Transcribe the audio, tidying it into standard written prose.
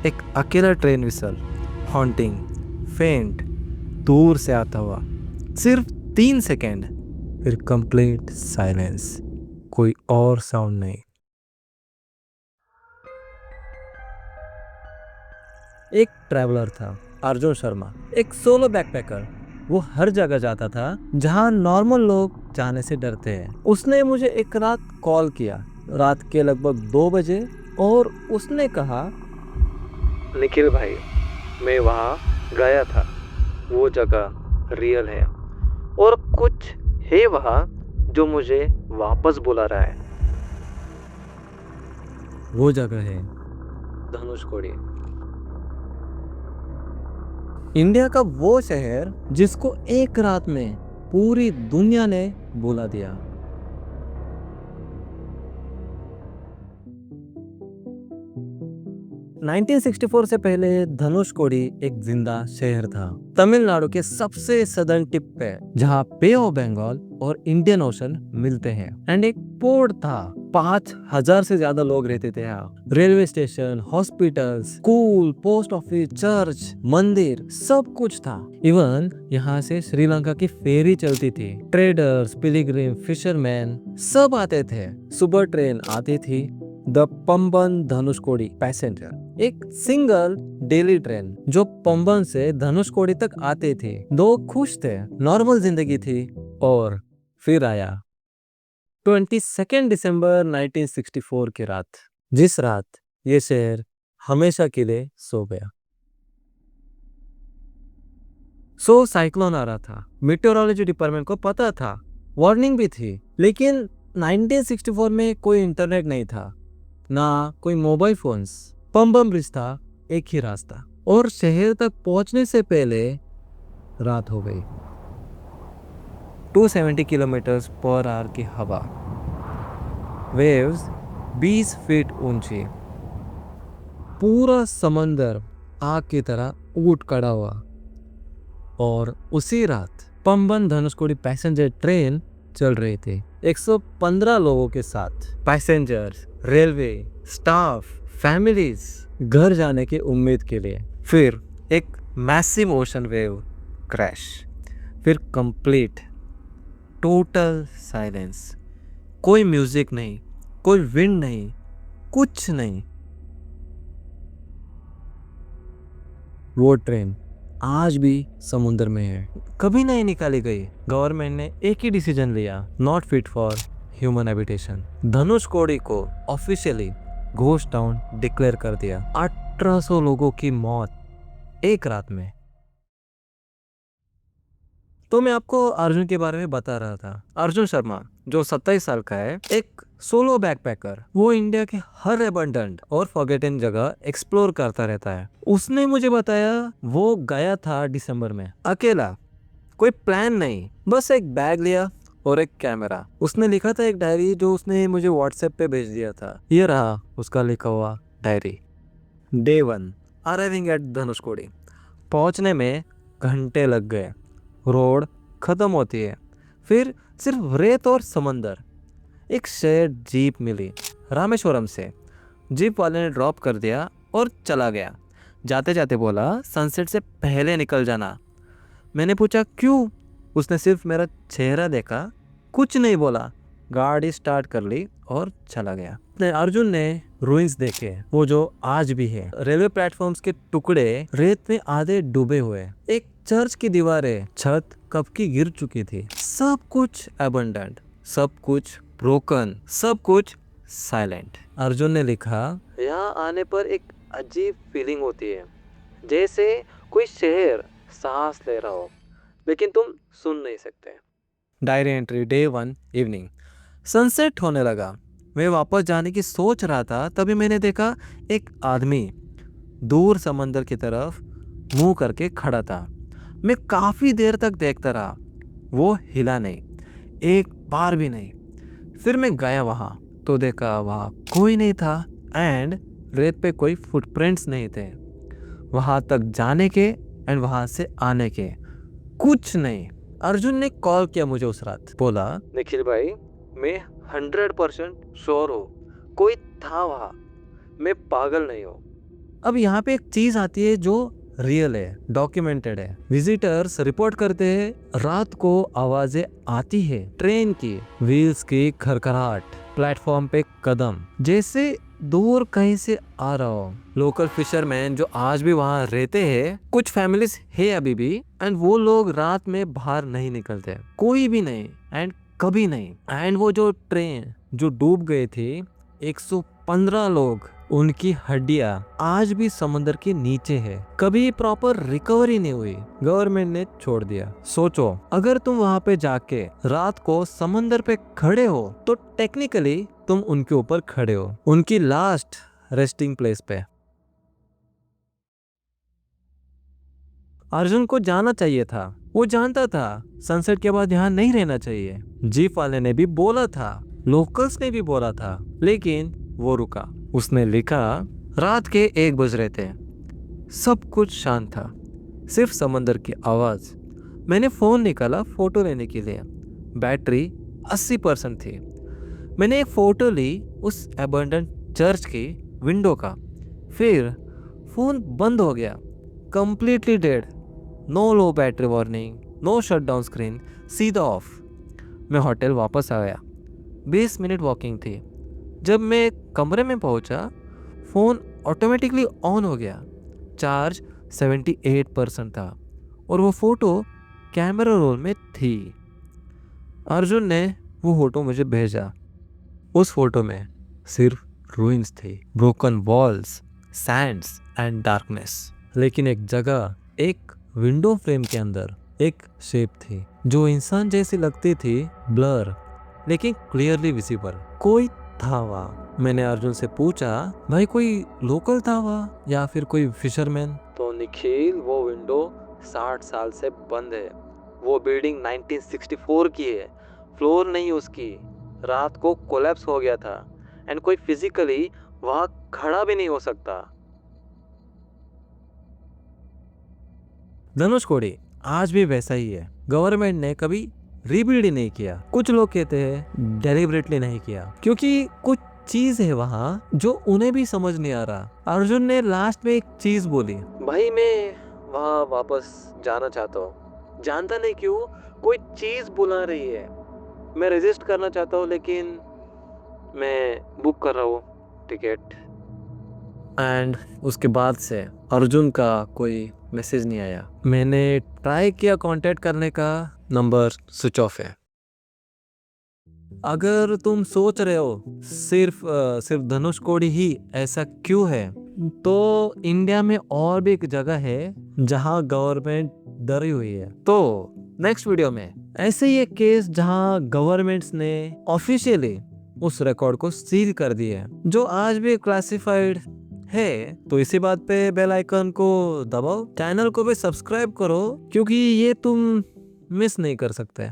एक अकेला train whistle, haunting, फेंट, दूर से आता हुआ, सिर्फ 3 सेकेंड, फिर कंप्लीट साइलेंस, कोई और साउंड नहीं। एक ट्रैवलर था, अर्जुन शर्मा, एक सोलो बैकपैकर। वो हर जगह जाता था जहां नॉर्मल लोग जाने से डरते हैं। उसने मुझे एक रात कॉल किया, रात के लगभग 2 बजे, और उसने कहा, निखिल भाई, मैं वहाँ गया था, वो जगह रियल है और कुछ है वहाँ जो मुझे वापस बुला रहा है। वो जगह है धनुषकोडी, इंडिया का वो शहर जिसको एक रात में पूरी दुनिया ने बुला दिया। नाइनटीन 1964 से पहले धनुषकोडी एक जिंदा शहर था, तमिलनाडु के सबसे सदर्न टिप पे, जहाँ बे ऑफ बंगाल और इंडियन ओशन मिलते हैं। एंड एक पोर्ट था, 5,000 से ज्यादा लोग रहते थे यहाँ। Railway station, hospital, school, post office, church, मंदिर, सब कुछ था। इवन यहाँ से श्रीलंका की फेरी चलती थी। ट्रेडर्स, पिलग्रिम, फिशरमैन सब आते थे। सुबह ट्रेन आती थी, द पंबन धनुषकोडी पैसेंजर, एक सिंगल डेली ट्रेन जो पंबन से धनुषकोडी तक आते थे। लोग खुश थे, नॉर्मल जिंदगी थी। और फिर आया 22 दिसंबर 1964 की रात, जिस रात ये शहर हमेशा के लिए सो गया। साइक्लोन आ रहा था, मेटेरोलॉजी डिपार्टमेंट को पता था, वार्निंग भी थी, लेकिन 1964 में कोई इंटरनेट नहीं था, ना कोई मोबाइल फोन्स। पंबन ब्रिज था, एक ही रास्ता, और शहर तक पहुंचने से पहले रात हो गई। 270 किलोमीटर पर आवर की हवा, वेव्स 20 फीट ऊंची, पूरा समंदर आग की तरह उठ खड़ा हुआ। और उसी रात पंबन धनुषकोडी पैसेंजर ट्रेन चल रही थी, 115 लोगों के साथ। पैसेंजर्स, रेलवे स्टाफ, फैमिलीज घर जाने की उम्मीद के लिए। फिर एक मैसिव ओशन वेव क्रैश, फिर कंप्लीट टोटल साइलेंस, कोई म्यूजिक नहीं, कोई विंड नहीं, कुछ नहीं। वो ट्रेन आज भी समुद्र में है, कभी नहीं निकाली गई। गवर्नमेंट ने एक ही डिसीजन लिया, not fit for human habitation. Dhanushkodi को ऑफिशियली घोस्ट टाउन डिक्लेयर कर दिया। 1800 लोगों की मौत एक रात में। तो मैं आपको अर्जुन के बारे में बता रहा था। अर्जुन शर्मा जो 27 साल का है, एक सोलो बैकपैकर, वो इंडिया के हर एबंडेंट और फॉरगेटन जगह एक्सप्लोर करता रहता है। उसने मुझे बताया वो गया था दिसंबर में, अकेला, कोई प्लान नहीं, बस एक बैग लिया और एक कैमरा। उसने लिखा था एक डायरी जो उसने मुझे व्हाट्सएप पे भेज दिया था। ये रहा उसका लिखा हुआ diary. Day 1, arriving at Dhanushkodi. पहुंचने में घंटे लग गए, रोड खत्म होती है, फिर सिर्फ रेत और समंदर। एक शेयर जीप मिली रामेश्वरम से, जीप वाले ने ड्रॉप कर दिया और चला गया। जाते जाते बोला, सनसेट से पहले निकल जाना। मैंने पूछा क्यों? उसने सिर्फ मेरा चेहरा देखा, कुछ नहीं बोला, गाड़ी स्टार्ट कर ली और चला गया। अर्जुन ने रूइंस देखे, वो जो आज भी है। रेलवे प्लेटफॉर्म्स के टुकड़े रेत में आधे डूबे हुए, एक चर्च की दीवारें, छत कब की गिर चुकी थी। सब कुछ अबंडेंट, सब कुछ ब्रोकन, सब कुछ साइलेंट। अर्जुन ने लिखा, यहाँ आने पर एक अजीब फीलिंग होती है, जैसे कोई शहर सांस ले रहा हो, लेकिन तुम सुन नहीं सकते। Diary entry, day 1 evening. Sunset होने लगा, मैं वापस जाने की सोच रहा था, तभी मैंने देखा एक आदमी दूर समंदर की तरफ मुंह करके खड़ा था। मैं काफी देर तक देखता रहा, वो हिला नहीं, एक बार भी नहीं। फिर मैं गया वहां तो देखा वहां कोई नहीं था, एंड रेत पे कोई फुटप्रिंट्स नहीं थे। वहां तक जाने के एंड वहां से आने के कुछ नहीं। अर्जुन ने कॉल किया मुझे उस रात, बोला, निखिल भाई, मैं 100% श्योर हूँ कोई था वहां, मैं पागल नहीं हूँ। अब यहाँ पे एक चीज आती है जो रियल है, डॉक्यूमेंटेड है। विजिटर्स रिपोर्ट करते हैं रात को आवाजें आती है, ट्रेन की व्हील्स की खरखराहट, प्लेटफॉर्म पे कदम, जैसे दूर कहीं से आ रहा हो। लोकल फिशरमैन जो आज भी वहाँ रहते हैं, कुछ फैमिलीज है अभी भी, एंड वो लोग रात में बाहर नहीं निकलते, कोई भी नहीं एंड कभी नहीं। एंड वो जो ट्रेन जो डूब गए थे, 115 लोग, उनकी हड्डियां आज भी समंदर के नीचे है, कभी प्रॉपर रिकवरी नहीं हुई, गवर्नमेंट ने छोड़ दिया। सोचो अगर तुम वहां पे जाके रात को समंदर पे खड़े हो तो टेक्निकली तुम उनके ऊपर खड़े हो, उनकी लास्ट रेस्टिंग प्लेस पे। अर्जुन को जाना चाहिए था, वो जानता था सनसेट के बाद यहाँ नहीं रहना चाहिए। जीप वाले ने भी बोला था, लोकल्स ने भी बोला था, लेकिन वो रुका। उसने लिखा, रात के 1 बज रहे थे, सब कुछ शांत था, सिर्फ समंदर की आवाज। मैंने फोन निकाला फोटो लेने के लिए, बैटरी 80% थी। मैंने एक फोटो ली उस अबंडन चर्च की विंडो का, फिर फोन बंद हो गया, completely dead, no low battery warning, no shutdown screen, सीधा ऑफ। मैं होटल वापस आ गया, 20 मिनट वॉकिंग थी। जब मैं कमरे में पहुंचा, फोन ऑटोमेटिकली ऑन हो गया, चार्ज 78% था और वो फोटो कैमरा रोल में थी। अर्जुन ने वो फोटो मुझे भेजा। उस फोटो में सिर्फ रूइंस थे, broken walls, Sands and darkness, लेकिन एक जगह, एक विंडो फ्रेम के अंदर एक शेप थी जो इंसान जैसी लगती थी, ब्लर लेकिन क्लियरली विजिबल। कोई था वहाँ। मैंने अर्जुन से पूछा, भाई कोई लोकल था वहाँ या फिर कोई फिशरमैन? तो निखिल, वो विंडो 60 साल से बंद है, वो बिल्डिंग 1964 की है, फ्लोर नहीं उसकी, रात को कोलैप्स हो गया था एंड कोई फिजिकली वहाँ खड़ा भी नहीं हो सकता। धनुषकोडी आज भी वैसा ही है, गवर्नमेंट ने कभी रीबिल्ड ही नहीं किया। कुछ लोग कहते हैं डेलिबरेटली नहीं किया, क्योंकि कुछ चीज है वहाँ जो उन्हें भी समझ नहीं आ रहा। अर्जुन ने लास्ट में एक चीज बोली, भाई मैं वहाँ वापस जाना चाहता हूँ, जानता नहीं क्यों कोई चीज बुला रही है, मैं रेजिस्ट करना चाहता हूँ लेकिन मैं बुक कर रहा हूँ टिकट। एंड उसके बाद से अर्जुन का कोई मैसेज नहीं आया। मैंने ट्राई किया कांटेक्ट करने का, नंबर स्विच ऑफ है। अगर तुम सोच रहे हो सिर्फ धनुषकोडी ही ऐसा क्यों है, तो इंडिया में और भी एक जगह है जहां गवर्नमेंट डरी हुई है। तो नेक्स्ट वीडियो में ऐसे ही एक केस जहां गवर्नमेंट्स ने ऑफिशियली उस रिकॉर्ड को सील कर दिया है, जो आज भी क्लासिफाइड है। तो इसी बात पे बेल आइकन को दबाओ, चैनल को भी सब्सक्राइब करो, क्योंकि ये तुम मिस नहीं कर सकते।